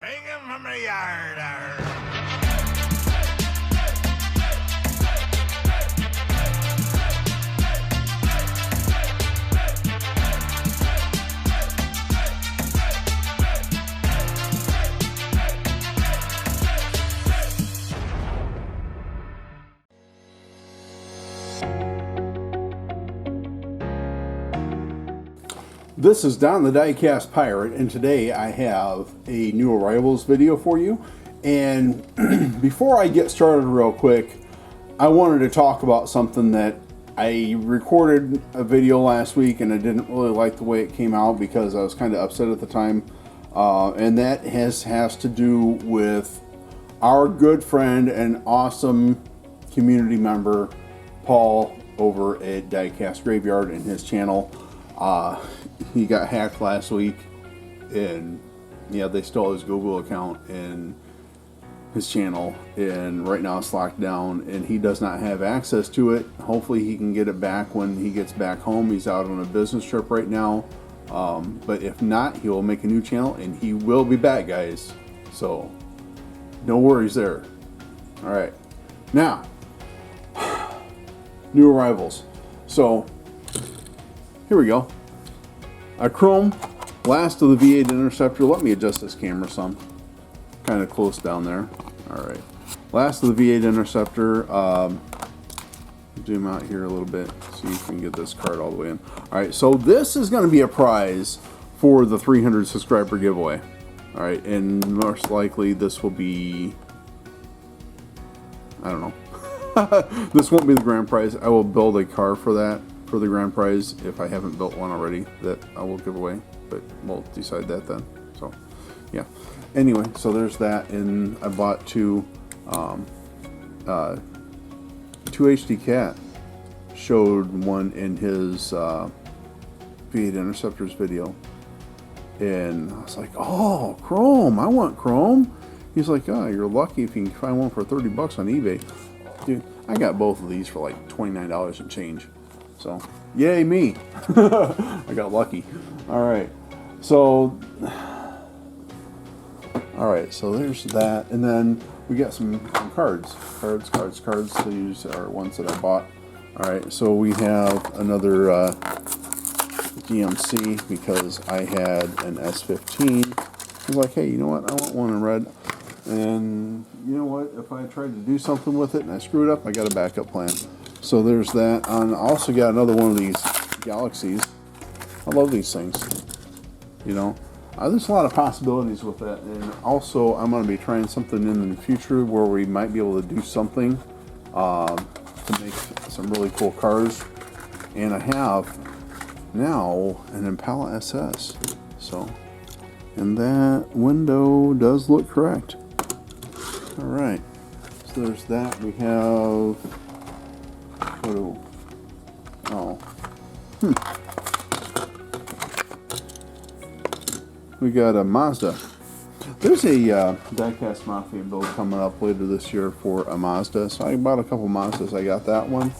Bring him from the yard. This is Don the Diecast Pirate, and today I have a new arrivals video for you. And before I get started real quick, I wanted to talk about something that I recorded a video last week and I didn't really like the way it came out because I was kind of upset at the time. And that has to do with our good friend and awesome community member, Paul, over at Diecast Graveyard and his channel. He got hacked last week, and yeah, they stole his Google account and his channel, and right now it's locked down and he does not have access to it. Hopefully he can get it back when he gets back home. He's out on a business trip right now, but if not, he will make a new channel and he will be back, guys, so no worries there. All right, now new arrivals. So here we go. A chrome, last of the V8 Interceptor. Let me adjust this camera some. Kind of close down there. Alright. Last of the V8 Interceptor. Zoom out here a little bit. See if we can get this card all the way in. Alright, so this is going to be a prize for the 300 subscriber giveaway. Alright, and most likely this will be... I don't know. This won't be the grand prize. I will build a car for that. For the grand prize, if I haven't built one already, that I will give away, but we'll decide that then. So yeah, anyway, so there's that, and I bought two HD Cat showed one in his V8 Interceptors video, and I was like, oh, chrome, I want chrome. He's like, oh, you're lucky if you can find one for 30 bucks on eBay. Dude, I got both of these for like $29 and change. So, yay me. I got lucky. Alright, so there's that. And then we got some cards. These are ones that I bought. Alright, so we have another GMC because I had an S15. I was like, hey, you know what? I want one in red. And you know what? If I tried to do something with it and I screwed up, I got a backup plan. So there's that. I also got another one of these Galaxies. I love these things. You know, there's a lot of possibilities with that. And also, I'm going to be trying something in the future where we might be able to do something to make some really cool cars. And I have now an Impala Ss. So, and that window does look correct. All right. So there's that. We have. We got a Mazda. There's a Diecast Mafia build coming up later this year for a Mazda. So I bought a couple Mazdas. I got that one.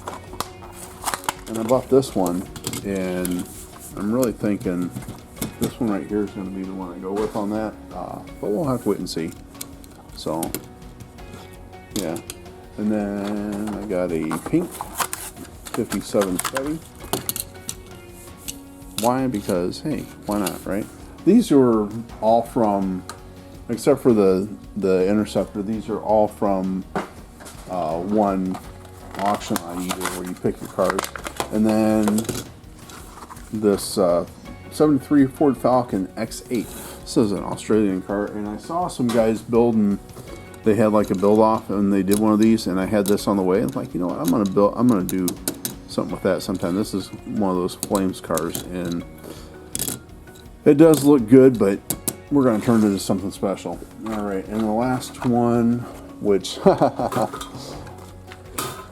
And I bought this one. And I'm really thinking this one right here is going to be the one I go with on that. But we'll have to wait and see. So, yeah. And then I got a pink 57 Chevy. Why? Because, hey, why not, right? These are all from, except for the Interceptor, these are all from one auction on eBay where you pick your cars. And then this 73 Ford Falcon X8. This is an Australian car, and I saw some guys building. They had like a build off, and they did one of these, and I had this on the way. I'm like, you know what? I'm gonna do something with that sometime. This is one of those flames cars, and it does look good, but we're gonna turn it into something special. All right, and the last one, which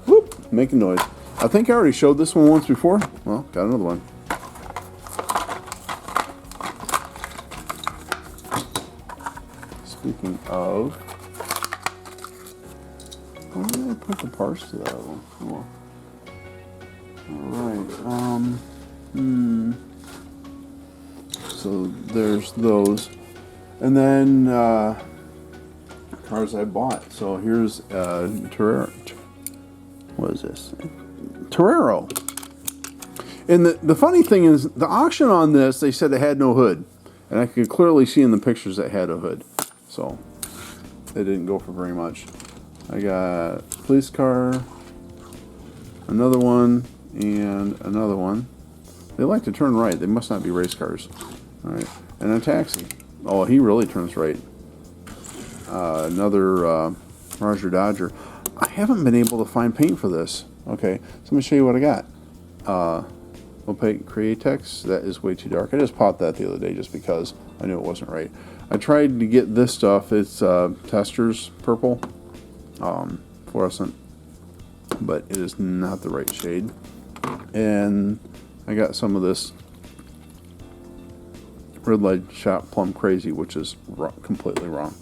whoop, making noise. I think I already showed this one once before. Well, got another one. Speaking of, where did I put the parts to that one? Oh. Alright, so there's those. And then cars I bought. So here's Torero. What is this? Torero. And the funny thing is, the auction on this, they said it had no hood. And I could clearly see in the pictures that it had a hood. So it didn't go for very much. I got police car, another one, and another one. They like to turn right. They must not be race cars. All right. And a taxi. Oh, he really turns right. Another Roger Dodger. I haven't been able to find paint for this. Okay, so let me show you what I got. Opaque Createx. That is way too dark. I just popped that the other day just because I knew it wasn't right. I tried to get this stuff. It's Tester's purple, fluorescent, but it is not the right shade. And I got some of this Redline Shop Plum Crazy, which is completely wrong.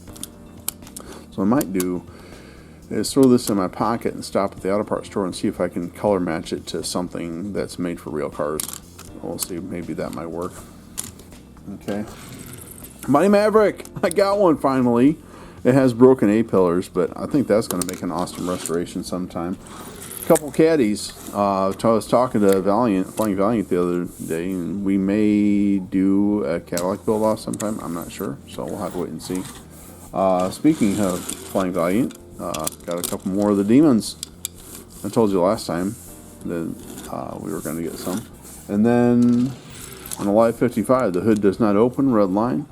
So what I might do is throw this in my pocket and stop at the auto parts store and see if I can color match it to something that's made for real cars. We'll see, maybe that might work. Okay. Mighty Maverick! I got one finally. It has broken A-pillars, but I think that's going to make an awesome restoration sometime. A couple caddies. I was talking to Flying Valiant the other day, and we may do a Cadillac build-off sometime. I'm not sure, so we'll have to wait and see. Speaking of Flying Valiant, got a couple more of the Demons. I told you last time that we were going to get some. And then on the Live 55, the hood does not open, Redline,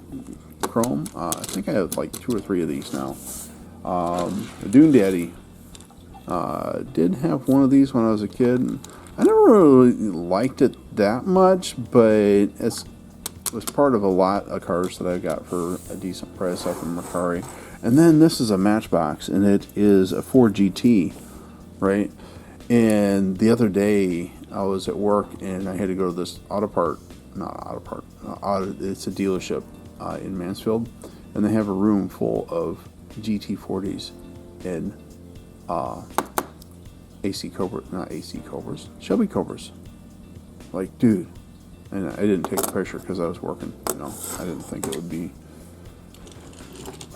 chrome. I think I have like 2 or 3 of these now. The Dune Daddy. Did have one of these when I was a kid. I never really liked it that much, but it was part of a lot of cars that I got for a decent price up in Mercari. And then this is a Matchbox, and it is a Ford GT, right? And the other day I was at work and I had to go to this it's a dealership in Mansfield, and they have a room full of GT40s and Shelby Cobras. Like, dude. And I didn't take a picture because I was working. You know, I didn't think it would be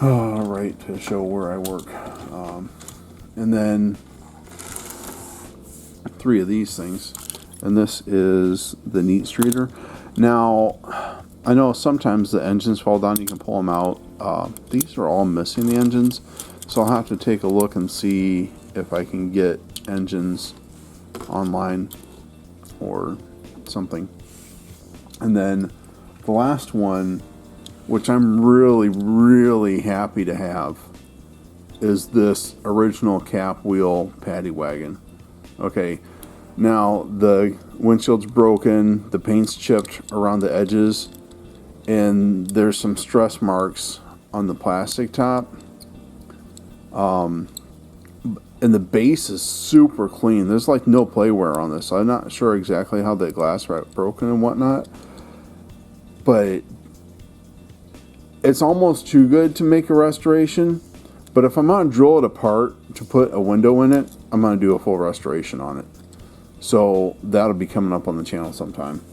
right to show where I work. And then 3 of these things. And this is the Neat Streeter. Now, I know sometimes the engines fall down. You can pull them out. These are all missing the engines. So I'll have to take a look and see if I can get engines online or something. And then the last one, which I'm really, really happy to have, is this original cap wheel paddy wagon. Okay, now the windshield's broken, the paint's chipped around the edges, and there's some stress marks on the plastic top. And the base is super clean. There's like no play wear on this. So I'm not sure exactly how that glass got broken and whatnot. But it's almost too good to make a restoration. But if I'm going to drill it apart to put a window in it, I'm going to do a full restoration on it. So that'll be coming up on the channel sometime.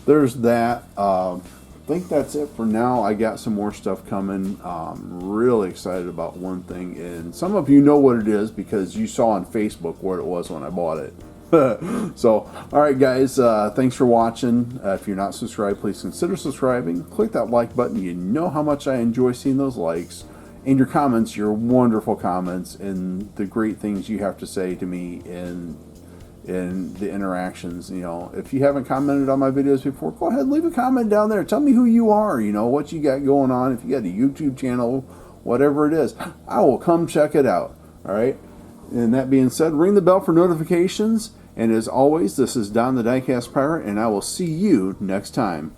There's that. I think that's it for now. I got some more stuff coming. I'm really excited about one thing. And some of you know what it is because you saw on Facebook what it was when I bought it. So, alright guys, thanks for watching. If you're not subscribed, please consider subscribing. Click that like button. You know how much I enjoy seeing those likes. And your comments, your wonderful comments, and the great things you have to say to me in the interactions. You know, if you haven't commented on my videos before, go ahead, leave a comment down there. Tell me who you are, you know, what you got going on. If you got a YouTube channel, whatever it is, I will come check it out. Alright? And that being said, ring the bell for notifications. And as always, this is Don the Diecast Pirate, and I will see you next time.